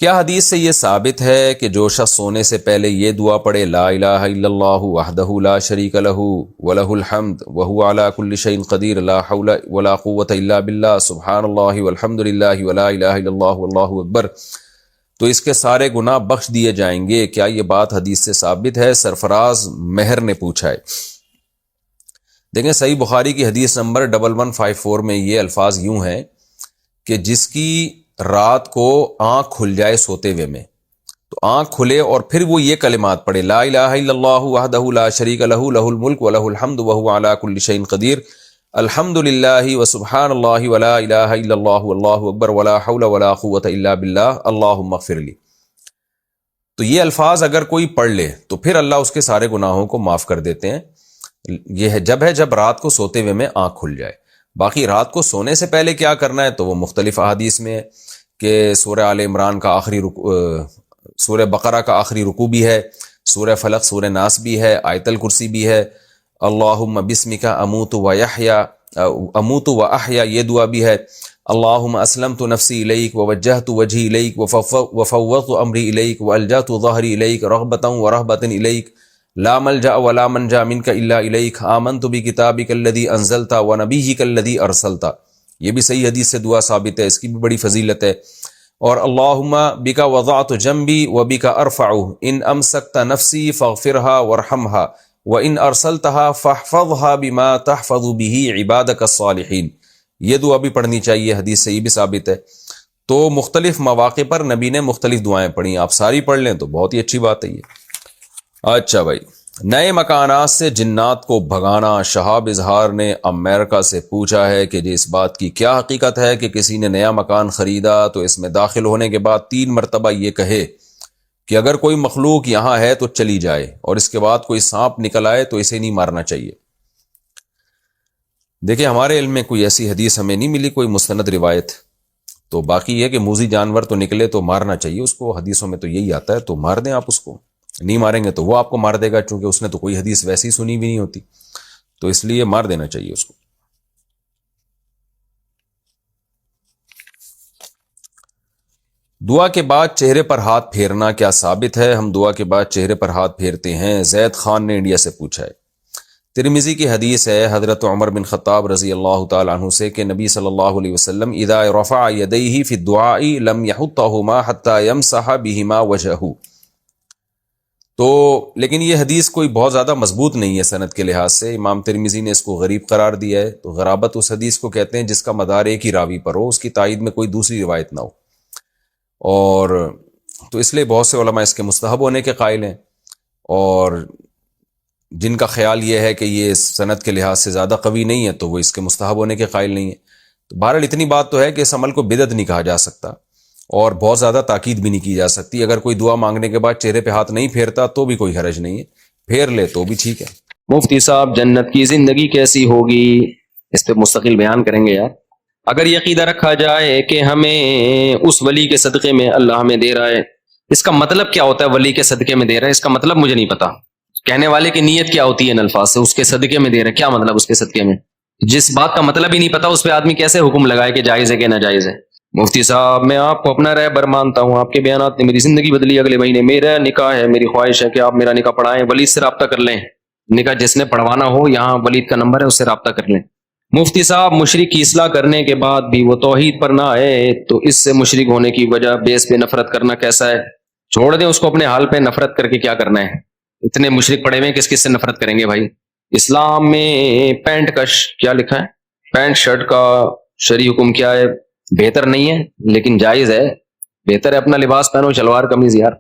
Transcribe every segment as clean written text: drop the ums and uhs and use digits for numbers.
کیا حدیث سے یہ ثابت ہے کہ جو شخص سونے سے پہلے یہ دعا پڑھے لا الہ الا اللہ وحدہ لا شریک لہ ولہ الحمد وہو علی کل شیء قدیر لا حول ولا قوۃ الا باللہ سبحان اللہ والحمد للہ ولا الہ الا اللہ واللہ اکبر، تو اس کے سارے گناہ بخش دیے جائیں گے؟ کیا یہ بات حدیث سے ثابت ہے؟ سرفراز مہر نے پوچھا ہے۔ دیکھیں صحیح بخاری کی حدیث نمبر 1154 میں یہ الفاظ یوں ہیں کہ جس کی رات کو آنکھ کھل جائے سوتے ہوئے میں، تو آنکھ کھلے اور پھر وہ یہ کلمات پڑھے لا الہ الا اللہ وحدہ لا شریک لہ لہ الملک ولہ الحمد وہو علی کل شیء قدیر الحمد للہ وسبحان اللہ ولا الہ الا اللہ واللہ اکبر ولا حول ولا قوۃ الا باللہ اللہم اغفر لی، تو یہ الفاظ اگر کوئی پڑھ لے تو پھر اللہ اس کے سارے گناہوں کو معاف کر دیتے ہیں۔ یہ ہے جب رات کو سوتے ہوئے میں آنکھ کھل جائے۔ باقی رات کو سونے سے پہلے کیا کرنا ہے تو وہ مختلف احادیث میں ہے کہ سورہ آل عمران کا آخری سورہ بقرہ کا آخری رکوع بھی ہے، سورہ فلق سورہ ناس بھی ہے، آیت الکرسی بھی ہے، اللہم بسمک اموت و احیا یہ دعا بھی ہے، اللہم اسلمت نفسی الیک ووجہت وجہی الیک وفوضت امری الیک والجأت ظہری الیک رغبتا ورہبتا الیک لا ملجأ ولا منجا منک الا الیک آمنت بکتابک الذی انزلت ونبیک الذی ارسلت، یہ بھی صحیح حدیث سے دعا ثابت ہے، اس کی بھی بڑی فضیلت ہے۔ اور اللہم بک وضعت جنبی وبک ارفع ان امسکت نفسی فاغفرها وارحمها وان ارسلتها فاحفظها بما تحفظ به عبادک الصالحین، یہ دعا بھی پڑھنی چاہیے، حدیث سے یہ بھی ثابت ہے۔ تو مختلف مواقع پر نبی نے مختلف دعائیں پڑھی، آپ ساری پڑھ لیں تو بہت ہی اچھی بات ہے یہ۔ اچھا بھائی، نئے مکانات سے جنات کو بھگانا، شہاب اظہار نے امریکہ سے پوچھا ہے کہ جی اس بات کی کیا حقیقت ہے کہ کسی نے نیا مکان خریدا تو اس میں داخل ہونے کے بعد 3 مرتبہ یہ کہے کہ اگر کوئی مخلوق یہاں ہے تو چلی جائے، اور اس کے بعد کوئی سانپ نکل آئے تو اسے نہیں مارنا چاہیے۔ دیکھیں ہمارے علم میں کوئی ایسی حدیث ہمیں نہیں ملی، کوئی مستند روایت، تو باقی یہ کہ موذی جانور تو نکلے تو مارنا چاہیے اس کو، حدیثوں میں تو یہی آتا ہے، تو مار دیں آپ اس کو، نہیں ماریں گے تو وہ آپ کو مار دے گا، چونکہ اس نے تو کوئی حدیث ویسی سنی بھی نہیں ہوتی، تو اس لیے مار دینا چاہیے اس کو۔ دعا کے بعد چہرے پر ہاتھ پھیرنا کیا ثابت ہے؟ ہم دعا کے بعد چہرے پر ہاتھ پھیرتے ہیں۔ زید خان نے انڈیا سے پوچھا ہے۔ ترمذی کی حدیث ہے حضرت عمر بن خطاب رضی اللہ تعالی عنہ سے کہ نبی صلی اللہ علیہ وسلم اذا رفع یدیہ فی الدعاء لم یحطہما حتی یمسح بہما وجہہ، تو لیکن یہ حدیث کوئی بہت زیادہ مضبوط نہیں ہے سند کے لحاظ سے، امام ترمذی نے اس کو غریب قرار دیا ہے، تو غرابت اس حدیث کو کہتے ہیں جس کا مدار ایک ہی راوی پر ہو، اس کی تائید میں کوئی دوسری روایت نہ ہو، اور تو اس لیے بہت سے علماء اس کے مستحب ہونے کے قائل ہیں، اور جن کا خیال یہ ہے کہ یہ سند کے لحاظ سے زیادہ قوی نہیں ہے تو وہ اس کے مستحب ہونے کے قائل نہیں ہے۔ تو بہرحال اتنی بات تو ہے کہ اس عمل کو بدعت نہیں کہا جا سکتا، اور بہت زیادہ تاکید بھی نہیں کی جا سکتی۔ اگر کوئی دعا مانگنے کے بعد چہرے پہ ہاتھ نہیں پھیرتا تو بھی کوئی حرج نہیں ہے، پھیر لے تو بھی ٹھیک ہے۔ مفتی صاحب جنت کی زندگی کیسی ہوگی، اس پہ مستقل بیان کریں گے یار۔ اگر یہ عقیدہ رکھا جائے کہ ہمیں اس ولی کے صدقے میں اللہ ہمیں دے رہا ہے، اس کا مطلب کیا ہوتا ہے؟ ولی کے صدقے میں دے رہا ہے، اس کا مطلب مجھے نہیں پتا، کہنے والے کی نیت کیا ہوتی ہے ان الفاظ سے؟ اس کے صدقے میں دے رہا ہے، کیا مطلب اس کے صدقے میں؟ جس بات کا مطلب ہی نہیں پتا اس پہ آدمی کیسے حکم لگائے کہ جائز ہے کہ ناجائز ہے؟ مفتی صاحب میں آپ کو اپنا رہبر مانتا ہوں، آپ کے بیانات نے میری زندگی بدلی۔ اگلے مہینے میرا نکاح ہے، میری خواہش ہے کہ آپ میرا نکاح پڑھائیں، ولید سے رابطہ کر لیں، نکاح جس نے پڑھوانا ہو یہاں ولید کا نمبر ہے، اس سے رابطہ کر لیں۔ مفتی صاحب مشرک کی اصلاح کرنے کے بعد بھی وہ توحید پر نہ آئے تو اس سے مشرک ہونے کی وجہ بیس پہ نفرت کرنا کیسا ہے؟ چھوڑ دیں اس کو، اپنے حال پہ نفرت کر کے کیا کرنا ہے؟ اتنے مشرک پڑے ہوئے کس کس سے نفرت کریں گے بھائی؟ اسلام میں پینٹ کا کیا لکھا ہے؟ پینٹ شرٹ کا شرعی حکم کیا ہے؟ بہتر نہیں ہے لیکن جائز ہے، بہتر ہے اپنا لباس پہنو، شلوار قمیض یار۔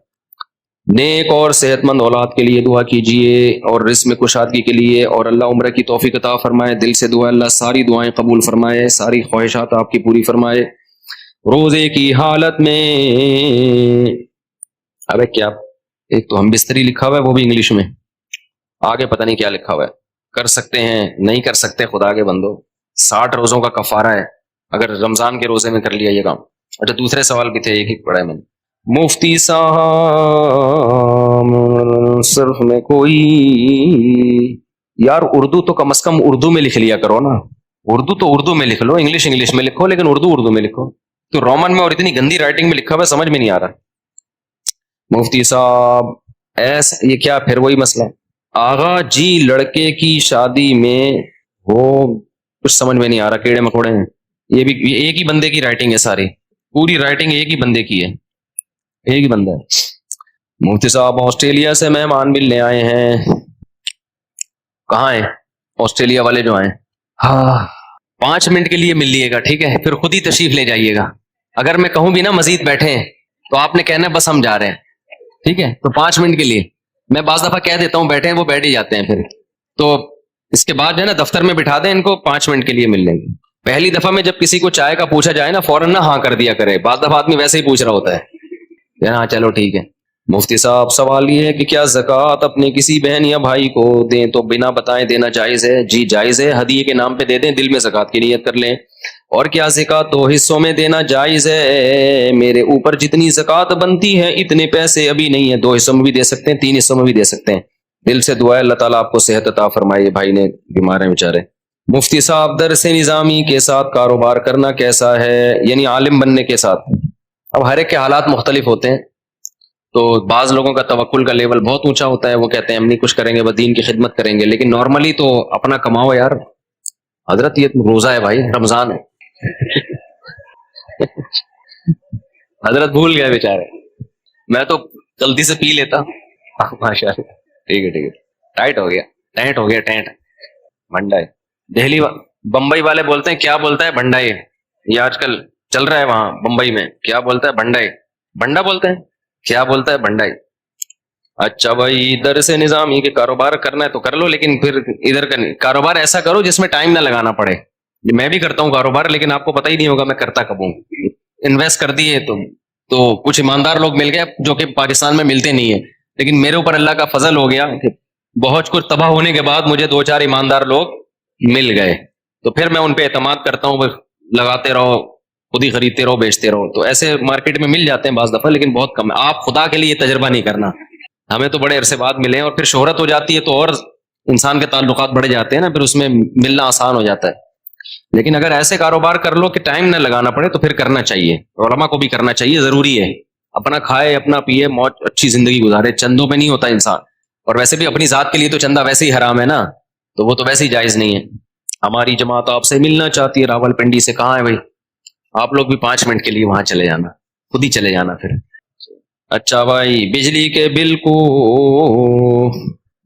نیک اور صحت مند اولاد کے لیے دعا کیجیے، اور رزق میں کشادگی کے لیے، اور اللہ عمرہ کی توفیق عطا فرمائے۔ دل سے دعا، اللہ ساری دعائیں قبول فرمائے، ساری خواہشات آپ کی پوری فرمائے۔ روزے کی حالت میں ابے کیا، ایک تو ہم بستری لکھا ہوا ہے وہ بھی انگلش میں، آگے پتہ نہیں کیا لکھا ہوا ہے، کر سکتے ہیں نہیں کر سکتے، خدا کے بندو 60 روزوں کا کفارہ ہے اگر رمضان کے روزے میں کر لیا یہ کام۔ اچھا دوسرے سوال بھی تھے، ایک ہی پڑھا ہے میں نے۔ مفتی صاحب صرف میں کوئی یار اردو تو کم از کم اردو میں لکھ لیا کرو نا، اردو تو اردو میں لکھ لو، انگلش میں لکھو، لیکن اردو میں لکھو۔ تو رومن میں اور اتنی گندی رائٹنگ میں لکھا ہوا ہے سمجھ میں نہیں آ رہا۔ مفتی صاحب ایسا یہ کیا پھر وہی مسئلہ؟ آغا جی لڑکے کی شادی میں وہ کچھ سمجھ میں نہیں آ رہا، کیڑے مکوڑے ہیں یہ بھی، یہ ایک ہی بندے کی رائٹنگ ہے، ساری پوری رائٹنگ ایک ہی بندے کی ہے، ایک ہی بندہ ہے۔ مفتی صاحب آسٹریلیا سے مہمان ملنے آئے ہیں، کہاں ہیں آسٹریلیا والے جو آئے؟ ہاں 5 منٹ کے لیے مل لیے گا، ٹھیک ہے، پھر خود ہی تشریف لے جائیے گا۔ اگر میں کہوں بھی نا مزید بیٹھے ہیں تو آپ نے کہنا ہے بس ہم جا رہے ہیں، ٹھیک ہے، تو 5 منٹ کے لیے میں بعض دفعہ کہہ دیتا ہوں بیٹھے ہیں، وہ بیٹھ ہی جاتے ہیں، پھر تو اس کے بعد جو ہے نا دفتر میں بٹھا دیں ان کو، 5 منٹ کے لیے مل لیں گے۔ پہلی دفعہ میں جب کسی کو چائے کا پوچھا جائے نا فوراً نہ ہاں کر دیا کرے، بعض دفعہ آدمی ویسے ہی پوچھ رہا ہوتا ہے، ہاں چلو ٹھیک ہے۔ مفتی صاحب سوال یہ ہے کہ کیا زکوٰۃ اپنے کسی بہن یا بھائی کو دیں تو بنا بتائے دینا جائز ہے؟ جی جائز ہے، ہدیے کے نام پہ دے دیں، دل میں زکوٰۃ کی نیت کر لیں۔ اور کیا زکوٰۃ 2 حصوں میں دینا جائز ہے؟ میرے اوپر جتنی زکوٰۃ بنتی ہے اتنے پیسے ابھی نہیں ہے، 2 حصوں میں بھی دے سکتے ہیں، 3 حصوں میں بھی دے سکتے ہیں۔ دل سے دعا ہے اللہ تعالیٰ آپ کو صحت عطا فرمائے، بھائی نے بیمار ہیں بیچارے۔ مفتی صاحب درس نظامی کے ساتھ کاروبار کرنا کیسا ہے؟ یعنی عالم بننے کے ساتھ؟ اب ہر ایک کے حالات مختلف ہوتے ہیں، تو بعض لوگوں کا توکل کا لیول بہت اونچا ہوتا ہے، وہ کہتے ہیں ہم نہیں کچھ کریں گے بس دین کی خدمت کریں گے، لیکن نارملی تو اپنا کماؤ یار۔ حضرت یہ روزہ ہے بھائی، رمضان ہے حضرت بھول گئے بیچارے، میں تو جلدی سے پی لیتا ماشاء اللہ۔ ٹھیک ہے ٹھیک ہے، ٹائٹ ہو گیا، ٹینٹ ہو گیا، ٹینٹ بھنڈا ہے۔ دہلی بمبئی والے بولتے ہیں کیا بولتا ہے بھنڈا، یہ آج کل چل رہا ہے وہاں بمبئی میں، کیا بولتا ہے بھنڈا، بھنڈا بولتے ہیں، کیا بولتا ہے بھنڈا۔ اچھا بھائی درس نظامی کے کاروبار کرنا ہے تو کر لو، لیکن پھر ادھر کا کاروبار ایسا کرو جس میں ٹائم نہ لگانا پڑے۔ میں بھی کرتا ہوں کاروبار، لیکن آپ کو پتہ ہی نہیں ہوگا میں کرتا کب ہوں۔ انویسٹ کر دیے تو کچھ ایماندار لوگ مل گئے جو کہ پاکستان میں ملتے نہیں ہیں، لیکن میرے اوپر اللہ کا فضل ہو گیا کہ بہت کچھ تباہ ہونے کے بعد مجھے 2-4 ایماندار لوگ مل گئے، تو پھر میں ان پہ اعتماد کرتا ہوں، بس لگاتے رہو، خود ہی خریدتے رہو، بیچتے رہو۔ تو ایسے مارکیٹ میں مل جاتے ہیں بعض دفعہ، لیکن بہت کم ہے۔ آپ خدا کے لیے تجربہ نہیں کرنا، ہمیں تو بڑے عرصے بعد ملے ہیں، اور پھر شہرت ہو جاتی ہے تو اور انسان کے تعلقات بڑھ جاتے ہیں نا، پھر اس میں ملنا آسان ہو جاتا ہے۔ لیکن اگر ایسے کاروبار کر لو کہ ٹائم نہ لگانا پڑے تو پھر کرنا چاہیے، علماء کو بھی کرنا چاہیے، ضروری ہے۔ اپنا کھائے، اپنا پیے، موج اچھی زندگی گزارے، چندوں پہ نہیں ہوتا انسان، اور ویسے بھی اپنی ذات کے لیے تو چندہ ویسے ہی حرام ہے نا، تو وہ تو ویسے ہی جائز نہیں ہے۔ ہماری جماعت آپ سے ملنا چاہتی ہے راول پنڈی سے، کہاں ہے بھائی؟ آپ لوگ بھی 5 منٹ کے لیے وہاں چلے جانا، خود ہی چلے جانا پھر۔ اچھا بھائی بجلی کے بل کو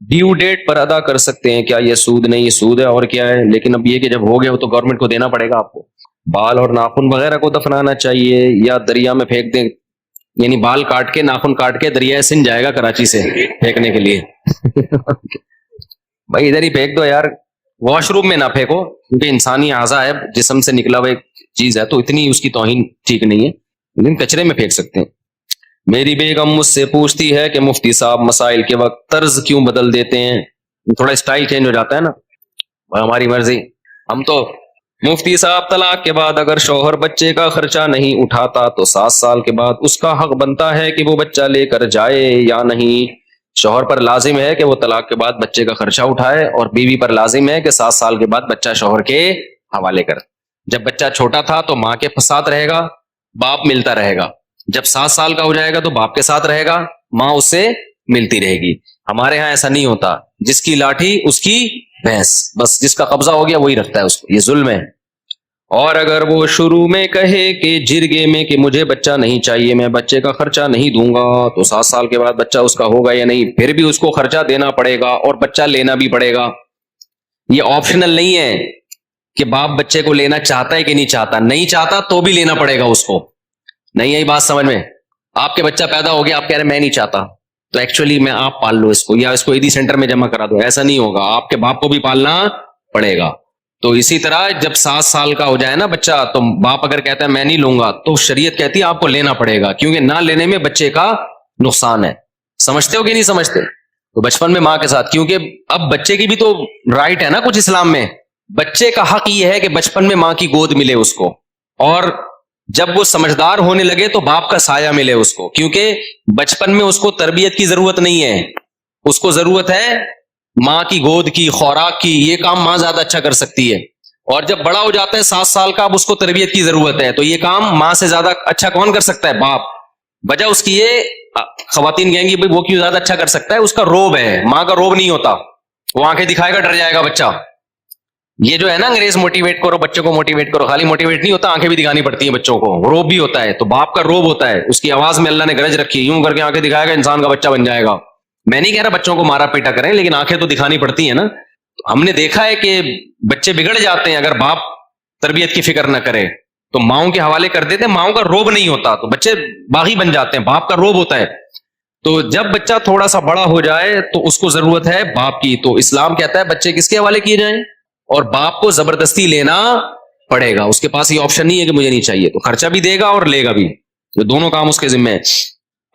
ڈیو ڈیٹ پر ادا کر سکتے ہیں کیا؟ یہ سود نہیں، سود ہے اور کیا ہے، لیکن اب یہ کہ جب ہو گیا وہ تو گورنمنٹ کو دینا پڑے گا آپ کو۔ بال اور ناخن وغیرہ کو دفنانا چاہیے یا دریا میں پھینک دیں؟ یعنی بال کاٹ کے ناخن کاٹ کے دریائے سندھ جائے گا کراچی سے پھینکنے کے لیے بھائی ادھر ہی پھینک دو یار، واش روم میں نہ پھینکو، کیونکہ انسانی اعضا ہے، جسم سے نکلا ہوا ایک چیز ہے، تو اتنی اس کی توہین ٹھیک نہیں ہے، لیکن کچرے میں پھینک سکتے ہیں۔ میری بیگم مجھ سے پوچھتی ہے کہ مفتی صاحب مسائل کے وقت طرز کیوں بدل دیتے ہیں؟ تھوڑا اسٹائل چینج ہو جاتا ہے نا، ہماری مرضی ہم تو۔ مفتی صاحب طلاق کے بعد اگر شوہر بچے کا خرچہ نہیں اٹھاتا تو 7 سال کے بعد اس کا حق بنتا ہے کہ وہ بچہ لے کر جائے یا نہیں؟ شوہر پر لازم ہے کہ وہ طلاق کے بعد بچے کا خرچہ اٹھائے، اور بیوی پر لازم ہے کہ 7 سال کے بعد بچہ شوہر کے حوالے کر۔ جب بچہ چھوٹا تھا تو ماں کے ساتھ رہے گا، باپ ملتا رہے گا، جب 7 سال کا ہو جائے گا تو باپ کے ساتھ رہے گا، ماں اس سے ملتی رہے گی۔ ہمارے ہاں ایسا نہیں ہوتا، جس کی لاٹھی اس کی بھینس، بس جس کا قبضہ ہو گیا وہی رکھتا ہے اس کو، یہ ظلم ہے۔ اور اگر وہ شروع میں کہے کہ جرگے میں کہ مجھے بچہ نہیں چاہیے، میں بچے کا خرچہ نہیں دوں گا، تو 7 سال کے بعد بچہ اس کا ہوگا یا نہیں؟ پھر بھی اس کو خرچہ دینا پڑے گا اور بچہ لینا بھی پڑے گا۔ یہ آپشنل نہیں ہے کہ باپ بچے کو لینا چاہتا ہے کہ نہیں چاہتا، نہیں چاہتا تو بھی لینا پڑے گا اس کو۔ نہیں یہی بات سمجھ میں؟ آپ کے بچہ پیدا ہو گیا، آپ کہہ رہے ہیں میں نہیں چاہتا، تو ایکچولی میں آپ پال لو اس کو، یا اس کو عیدی سینٹر میں جمع کرا دو، ایسا نہیں ہوگا، آپ کے باپ کو بھی پالنا پڑے گا۔ تو اسی طرح جب 7 سال کا ہو جائے نا بچہ، تو باپ اگر کہتا ہے میں نہیں لوں گا، تو شریعت کہتی ہے آپ کو لینا پڑے گا، کیونکہ نہ لینے میں بچے کا نقصان ہے۔ سمجھتے ہو کہ نہیں سمجھتے؟ تو بچپن میں ماں کے ساتھ، کیونکہ اب بچے کی بھی تو رائٹ ہے نا کچھ اسلام میں، بچے کا حق یہ ہے کہ بچپن میں ماں کی گود ملے اس کو، اور جب وہ سمجھدار ہونے لگے تو باپ کا سایہ ملے اس کو، کیونکہ بچپن میں اس کو تربیت کی ضرورت نہیں ہے، اس کو ضرورت ہے ماں کی گود کی، خوراک کی، یہ کام ماں زیادہ اچھا کر سکتی ہے۔ اور جب بڑا ہو جاتا ہے 7 سال کا، اب اس کو تربیت کی ضرورت ہے، تو یہ کام ماں سے زیادہ اچھا کون کر سکتا ہے؟ باپ۔ وجہ اس کی یہ خواتین کہیں گی بھائی وہ کیوں زیادہ اچھا کر سکتا ہے, اس کا روب ہے, ماں کا روب نہیں ہوتا, وہ آنکھیں دکھائے گا ڈر جائے گا بچہ. یہ جو ہے نا انگریز موٹیویٹ کرو بچوں کو موٹیویٹ کرو, خالی موٹیویٹ نہیں ہوتا, آنکھیں بھی دکھانی پڑتی ہیں بچوں کو, روب بھی ہوتا ہے. تو باپ کا روب ہوتا ہے, اس کی آواز میں اللہ نے گرج رکھی ہے, یوں کر کے آنکھیں دکھائے گا انسان کا بچہ بن جائے گا. میں نہیں کہہ رہا بچوں کو مارا پیٹا کریں, لیکن آنکھیں تو دکھانی پڑتی ہیں نا. تو ہم نے دیکھا ہے کہ بچے بگڑ جاتے ہیں اگر باپ تربیت کی فکر نہ کرے, تو ماؤں کے حوالے کر دیتے ہیں, ماؤں کا روب نہیں ہوتا تو بچے باغی بن جاتے ہیں, باپ کا روب ہوتا ہے. تو جب بچہ تھوڑا سا بڑا ہو جائے تو اس کو ضرورت ہے باپ کی, تو اسلام کہتا ہے بچے کس کے حوالے کیے جائیں, اور باپ کو زبردستی لینا پڑے گا. اس کے پاس یہ آپشن نہیں ہے کہ مجھے نہیں چاہیے, تو خرچہ بھی دے گا اور لے گا بھی, یہ دونوں کام اس کے ذمہ ہے.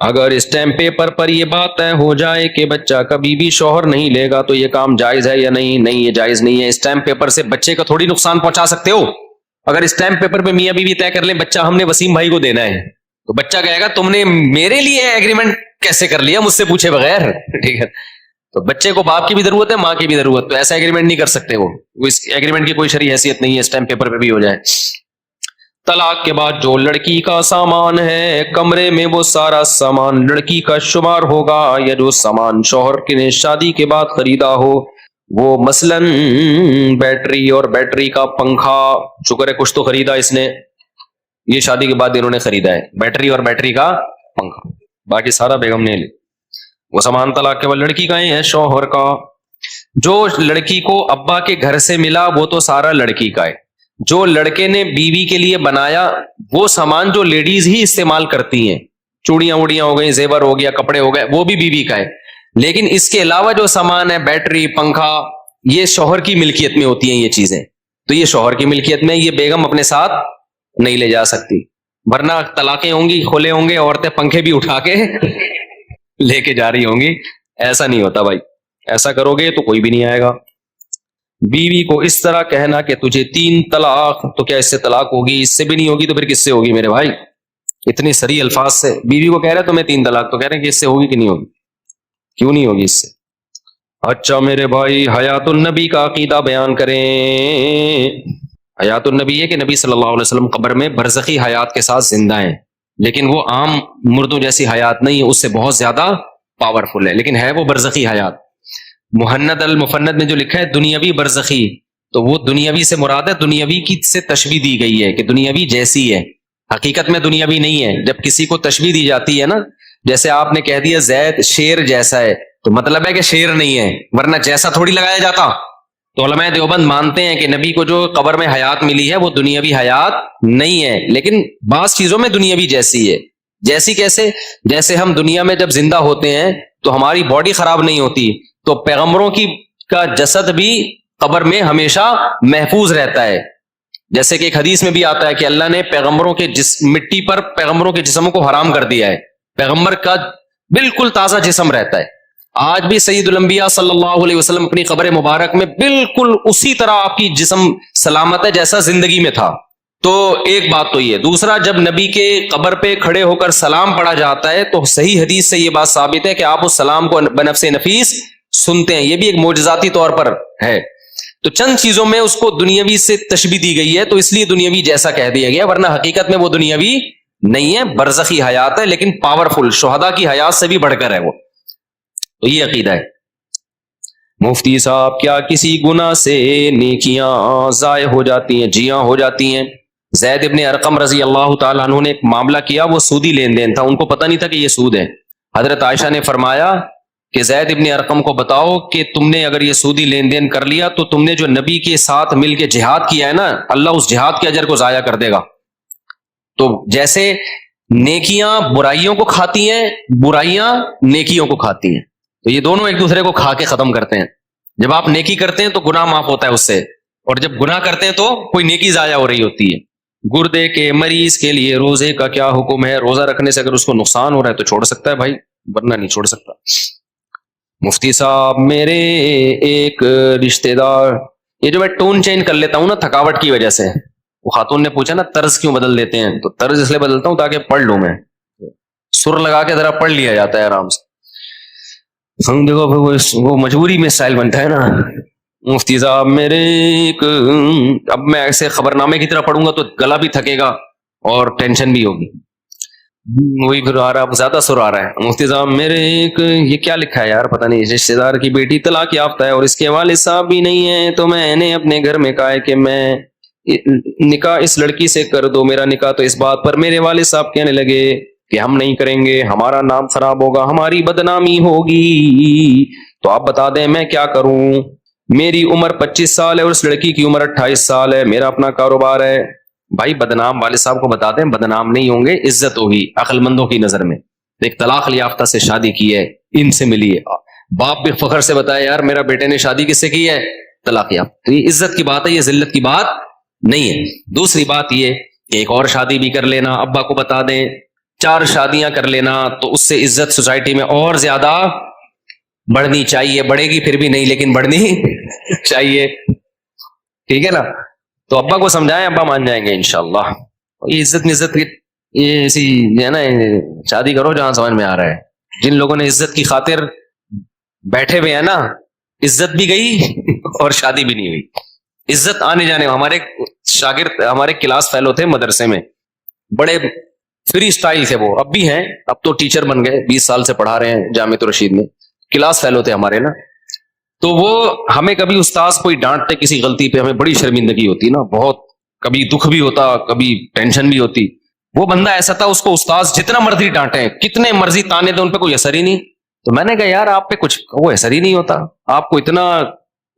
اگر اسٹیمپ پیپر پر یہ بات طے ہو جائے کہ بچہ کبھی بھی شوہر نہیں لے گا تو یہ کام جائز ہے یا نہیں؟ نہیں, یہ جائز نہیں ہے. اسٹیمپ پیپر سے بچے کا تھوڑی نقصان پہنچا سکتے ہو. اگر اسٹیمپ پیپر پہ میاں بیوی طے کر لیں بچہ ہم نے وسیم بھائی کو دینا ہے, تو بچہ کہے گا تم نے میرے لیے ایگریمنٹ کیسے کر لیا مجھ سے پوچھے بغیر, ٹھیک ہے. تو بچے کو باپ کی بھی ضرورت ہے, ماں کی بھی ضرورت, تو ایسا ایگریمنٹ نہیں کر سکتے وہ اس ایگریمنٹ کی کوئی شرعی حیثیت نہیں ہے, اسٹیمپ پیپر پہ بھی ہو جائے. طلاق کے بعد جو لڑکی کا سامان ہے کمرے میں وہ سارا سامان لڑکی کا شمار ہوگا, یا جو سامان شوہر نے شادی کے بعد خریدا ہو, وہ مثلاً بیٹری اور بیٹری کا پنکھا, شکر ہے کچھ تو خریدا اس نے, یہ شادی کے بعد انہوں نے خریدا ہے بیٹری اور بیٹری کا پنکھا, باقی سارا بیگم نے لی. وہ سامان طلاق کے بعد لڑکی کا ہی ہے, شوہر کا. جو لڑکی کو ابا کے گھر سے ملا وہ تو سارا لڑکی کا ہے. جو لڑکے نے بیوی کے لیے بنایا وہ سامان جو لیڈیز ہی استعمال کرتی ہیں, چوڑیاں ووڑیاں ہو گئی, زیور ہو گیا, کپڑے ہو گئے, وہ بھی بیوی کا ہے. لیکن اس کے علاوہ جو سامان ہے بیٹری پنکھا, یہ شوہر کی ملکیت میں ہوتی ہیں یہ چیزیں, تو یہ شوہر کی ملکیت میں, یہ بیگم اپنے ساتھ نہیں لے جا سکتی, ورنہ طلاقیں ہوں گی, کھولے ہوں گے, عورتیں پنکھے بھی اٹھا کے لے کے جا رہی ہوں گی. ایسا نہیں ہوتا بھائی, ایسا کرو گے تو کوئی بھی نہیں آئے گا. بیوی کو اس طرح کہنا کہ تجھے 3 طلاق, تو کیا اس سے طلاق ہوگی؟ اس سے بھی نہیں ہوگی تو پھر کس سے ہوگی میرے بھائی؟ اتنی سری الفاظ سے بیوی کو کہہ رہے تمہیں 3 طلاق, تو کہہ رہے ہیں کہ اس سے ہوگی کہ نہیں ہوگی, کیوں نہیں ہوگی اس سے؟ اچھا میرے بھائی, حیات النبی کا عقیدہ بیان کریں. حیات النبی یہ کہ نبی صلی اللہ علیہ وسلم قبر میں برزخی حیات کے ساتھ زندہ ہیں, لیکن وہ عام مردوں جیسی حیات نہیں ہے, اس سے بہت زیادہ پاورفل ہے, لیکن ہے وہ برزخی حیات. محند المفند میں جو لکھا ہے دنیاوی برزخی, تو وہ دنیاوی سے مراد ہے, دنیاوی کی سے تشبیہ دی گئی ہے کہ دنیاوی جیسی ہے, حقیقت میں دنیاوی نہیں ہے. جب کسی کو تشبیہ دی جاتی ہے نا, جیسے آپ نے کہہ دیا زید شیر جیسا ہے, تو مطلب ہے کہ شیر نہیں ہے, ورنہ جیسا تھوڑی لگایا جاتا. تو علماء دیوبند مانتے ہیں کہ نبی کو جو قبر میں حیات ملی ہے وہ دنیاوی حیات نہیں ہے, لیکن بعض چیزوں میں دنیاوی جیسی ہے. جیسی کیسے؟ جیسے ہم دنیا میں جب زندہ ہوتے ہیں تو ہماری باڈی خراب نہیں ہوتی, تو پیغمبروں کی کا جسد بھی قبر میں ہمیشہ محفوظ رہتا ہے. جیسے کہ ایک حدیث میں بھی آتا ہے کہ اللہ نے پیغمبروں کے مٹی پر پیغمبروں کے جسموں کو حرام کر دیا ہے, پیغمبر کا بالکل تازہ جسم رہتا ہے. آج بھی سید الانبیاء صلی اللہ علیہ وسلم اپنی قبر مبارک میں بالکل اسی طرح آپ کی جسم سلامت ہے جیسا زندگی میں تھا. تو ایک بات تو یہ. دوسرا, جب نبی کے قبر پہ کھڑے ہو کر سلام پڑھا جاتا ہے تو صحیح حدیث سے یہ بات ثابت ہے کہ آپ اس سلام کو بنفس نفیس سنتے ہیں, یہ بھی ایک معجزاتی طور پر ہے. تو چند چیزوں میں اس کو دنیاوی سے تشبیہ دی گئی ہے, تو اس لیے دنیاوی جیسا کہہ دیا گیا, ورنہ حقیقت میں وہ دنیاوی نہیں ہے, برزخی حیات ہے, لیکن پاورفل, شہداء کی حیات سے بھی بڑھ کر ہے وہ. تو یہ عقیدہ ہے. مفتی صاحب, کیا کسی گناہ سے نیکیاں ضائع ہو جاتی ہیں؟ جی ہاں, ہو جاتی ہیں. زید ابن ارقم رضی اللہ تعالیٰ عنہ نے ایک معاملہ کیا, وہ سودی لین دین تھا, ان کو پتہ نہیں تھا کہ یہ سود ہے. حضرت عائشہ نے فرمایا کہ زید ابن ارقم کو بتاؤ کہ تم نے اگر یہ سودی لین دین کر لیا تو تم نے جو نبی کے ساتھ مل کے جہاد کیا ہے نا, اللہ اس جہاد کے اجر کو ضائع کر دے گا. تو جیسے نیکیاں برائیوں کو کھاتی ہیں, برائیاں نیکیوں کو کھاتی ہیں, تو یہ دونوں ایک دوسرے کو کھا کے ختم کرتے ہیں. جب آپ نیکی کرتے ہیں تو گناہ معاف ہوتا ہے اس سے, اور جب گناہ کرتے ہیں تو کوئی نیکی ضائع ہو رہی ہوتی ہے. گردے کے مریض کے لیے روزے کا کیا حکم ہے؟ روزہ رکھنے سے اگر اس کو نقصان ہو رہا ہے تو چھوڑ سکتا ہے بھائی, ورنہ نہیں چھوڑ سکتا. مفتی صاحب, میرے ایک رشتہ دار, یہ جو میں ٹون چینج کر لیتا ہوں نا تھکاوٹ کی وجہ سے, وہ خاتون نے پوچھا نا طرز کیوں بدل دیتے ہیں, تو طرز اس لیے بدلتا ہوں تاکہ پڑھ لوں, میں سر لگا کے ذرا پڑھ لیا جاتا ہے آرام سے. ہم دیکھو وہ مجبوری میں اسٹائل بنتا ہے نا. مفتی صاحب, میرے ایک, اب میں ایسے خبر نامے کی طرح پڑھوں گا تو گلا بھی تھکے گا اور ٹینشن بھی ہوگی. وہی پھر آ رہا زیادہ سر آ رہا ہے. مفتی صاحب میرے ایک یہ کیا لکھا ہے یار پتہ نہیں, رشتے دار کی بیٹی طلاق یافتہ ہے اور اس کے والد صاحب بھی نہیں ہیں, تو میں نے اپنے گھر میں کہا ہے کہ میں نکاح اس لڑکی سے کر دو میرا نکاح, تو اس بات پر میرے والد صاحب کہنے لگے کہ ہم نہیں کریں گے, ہمارا نام خراب ہوگا, ہماری بدنامی ہوگی. تو آپ بتا دیں میں کیا کروں؟ میری عمر 25 سال ہے اور اس لڑکی کی عمر 28 سال ہے, میرا اپنا کاروبار ہے. بھائی بدنام والد صاحب کو بتا دیں, بدنام نہیں ہوں گے, عزت ہوگی عقل مندوں کی نظر میں. ایک طلاق یافتہ سے شادی کی ہے, ان سے ملی ہے, باپ بھی فخر سے بتایا یار میرا بیٹے نے شادی کس سے کی ہے, طلاق یافتہ. یہ عزت کی بات ہے, یہ ذلت کی بات نہیں ہے. دوسری بات یہ کہ ایک اور شادی بھی کر لینا, ابا کو بتا دیں 4 شادیاں کر لینا, تو اس سے عزت سوسائٹی میں اور زیادہ بڑھنی چاہیے. بڑھے گی پھر بھی نہیں, لیکن بڑھنی چاہیے, ٹھیک ہے نا. تو ابا کو سمجھائیں, ابا مان جائیں گے انشاءاللہ. یہ عزت کی یہ ایسی ہے نا, شادی کرو جہاں سمجھ میں آ رہا ہے. جن لوگوں نے عزت کی خاطر بیٹھے ہوئے ہیں نا, عزت بھی گئی اور شادی بھی نہیں ہوئی. عزت آنے جانے, ہمارے شاگرد ہمارے کلاس فیلو تھے مدرسے میں, بڑے فری سٹائل تھے وہ, اب بھی ہیں, اب تو ٹیچر بن گئے, 20 سال سے پڑھا رہے ہیں جامعۃ الرشید میں. کلاس فیلو تھے ہمارے نا. تو وہ ہمیں کبھی استاذ کوئی ڈانٹتے کسی غلطی پہ, ہمیں بڑی شرمندگی ہوتی نا, بہت, کبھی دکھ بھی ہوتا, کبھی ٹینشن بھی ہوتی. وہ بندہ ایسا تھا, اس کو استاذ جتنا مرضی ڈانٹے, کتنے مرضی تانے دے, ان پہ کوئی اثر ہی نہیں. تو میں نے کہا یار آپ پہ کچھ وہ اثر ہی نہیں ہوتا, آپ کو اتنا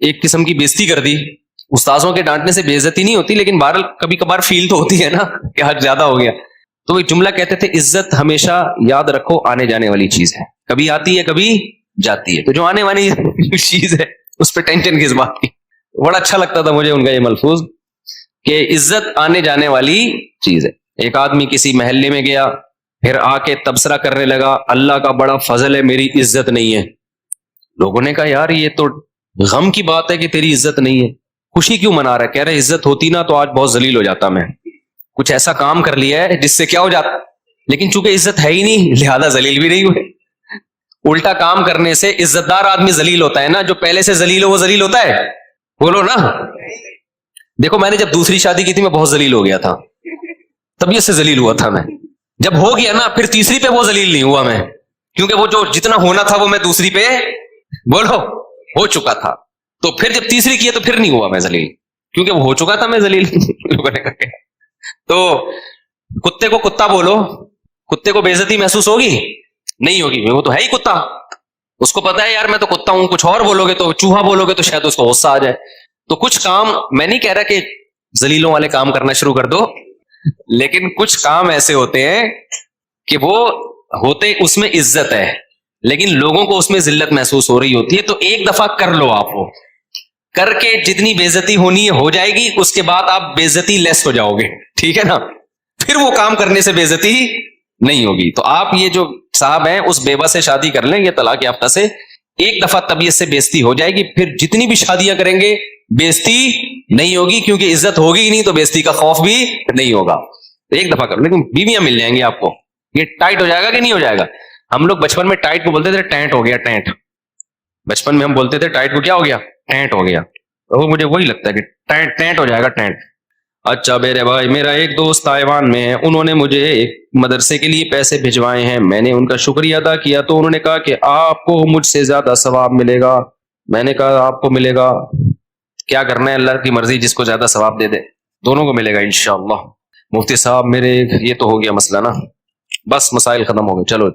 ایک قسم کی بےزتی کر دی. استاذوں کے ڈانٹنے سے بے عزتی نہیں ہوتی, لیکن بہرحال کبھی کبھار فیل تو ہوتی ہے نا کہ حد زیادہ ہو گیا. تو وہ جملہ کہتے تھے, عزت ہمیشہ یاد رکھو آنے جانے والی چیز ہے, کبھی آتی ہے کبھی جاتی ہے. تو جو آنے والی چیز ہے اس پہ ٹینشن کس بات کی. بڑا اچھا لگتا تھا مجھے ان کا یہ ملفوظ کہ عزت آنے جانے والی چیز ہے. ایک آدمی کسی محلے میں گیا, پھر آ کے تبصرہ کرنے لگا, اللہ کا بڑا فضل ہے میری عزت نہیں ہے. لوگوں نے کہا یار یہ تو غم کی بات ہے کہ تیری عزت نہیں ہے, خوشی کیوں منا رہا ہے؟ کہہ رہے عزت ہوتی نا تو آج بہت ذلیل ہو جاتا, میں کچھ ایسا کام کر لیا ہے جس سے کیا ہو جاتا, لیکن چونکہ عزت ہے ہی نہیں لہذا ذلیل بھی نہیں ہوئے. الٹا کام کرنے سے عزت دار آدمی ذلیل ہوتا ہے نا, جو پہلے سے ذلیل ہو وہ ذلیل ہوتا ہے, بولو نا. دیکھو میں نے جب دوسری شادی کی تھی میں بہت ذلیل ہو گیا تھا, طبیعت سے ذلیل ہوا تھا میں. جب ہو گیا نا پھر تیسری پہ وہ ذلیل نہیں ہوا میں, کیونکہ وہ جو جتنا ہونا تھا وہ میں دوسری پہ بولو ہو چکا تھا. تو پھر جب تیسری کی تو پھر نہیں ہوا میں ذلیل, کیونکہ وہ ہو چکا تھا میں ذلیل. تو کتے کو کتا بولو, کتے کو بے عزتی محسوس ہوگی نہیں ہوگی, وہ تو ہے ہی کتا, اس کو پتا ہے یار میں تو کتا ہوں. کچھ اور بولو گے تو چوہا بولو گے تو شاید اس کو غصہ آ جائے. تو کچھ کام, میں نہیں کہہ رہا کہ ذلیلوں والے کام کرنا شروع کر دو, لیکن کچھ کام ایسے ہوتے ہیں کہ وہ ہوتے اس میں عزت ہے, لیکن لوگوں کو اس میں ذلت محسوس ہو رہی ہوتی ہے. تو ایک دفعہ کر لو, آپ وہ کر کے جتنی بے عزتی ہونی ہے ہو جائے گی, اس کے بعد آپ بے عزتی لیس ہو جاؤ گے, ٹھیک ہے نا. پھر وہ کام کرنے سے بے عزتی نہیں ہوگی. تو آپ یہ جو صاحب ہیں اس بیوہ سے شادی کر لیں, یہ طلاق یافتہ سے, ایک دفعہ طبیعت سے بے عزتی ہو جائے گی, پھر جتنی بھی شادیاں کریں گے بے عزتی نہیں ہوگی, کیونکہ عزت ہوگی ہی نہیں تو بے عزتی کا خوف بھی نہیں ہوگا. ایک دفعہ کر, لیکن بیویاں مل جائیں گی آپ کو. یہ ٹائٹ ہو جائے گا کہ نہیں ہو جائے گا؟ ہم لوگ بچپن میں ٹائٹ کو بولتے تھے ٹینٹ ہو گیا, ٹینٹ. بچپن میں ہم بولتے تھے ٹائٹ کو کیا ہو گیا, ٹینٹ ہو گیا. تو مجھے وہی لگتا ہے کہ ٹینٹ ہو جائے گا, ٹینٹ. اچھا میرے بھائی, میرا ایک دوست تائیوان میں ہے, انہوں نے مجھے ایک مدرسے کے لیے پیسے بھجوائے ہیں, میں نے ان کا شکریہ ادا کیا, تو انہوں نے کہا کہ آپ کو مجھ سے زیادہ ثواب ملے گا. میں نے کہا آپ کو ملے گا, کیا کرنا ہے اللہ کی مرضی, جس کو زیادہ ثواب دے دے, دونوں کو ملے گا انشاءاللہ. مفتی صاحب میرے یہ تو ہو گیا مسئلہ نا, بس مسائل ختم ہو گئے, چلو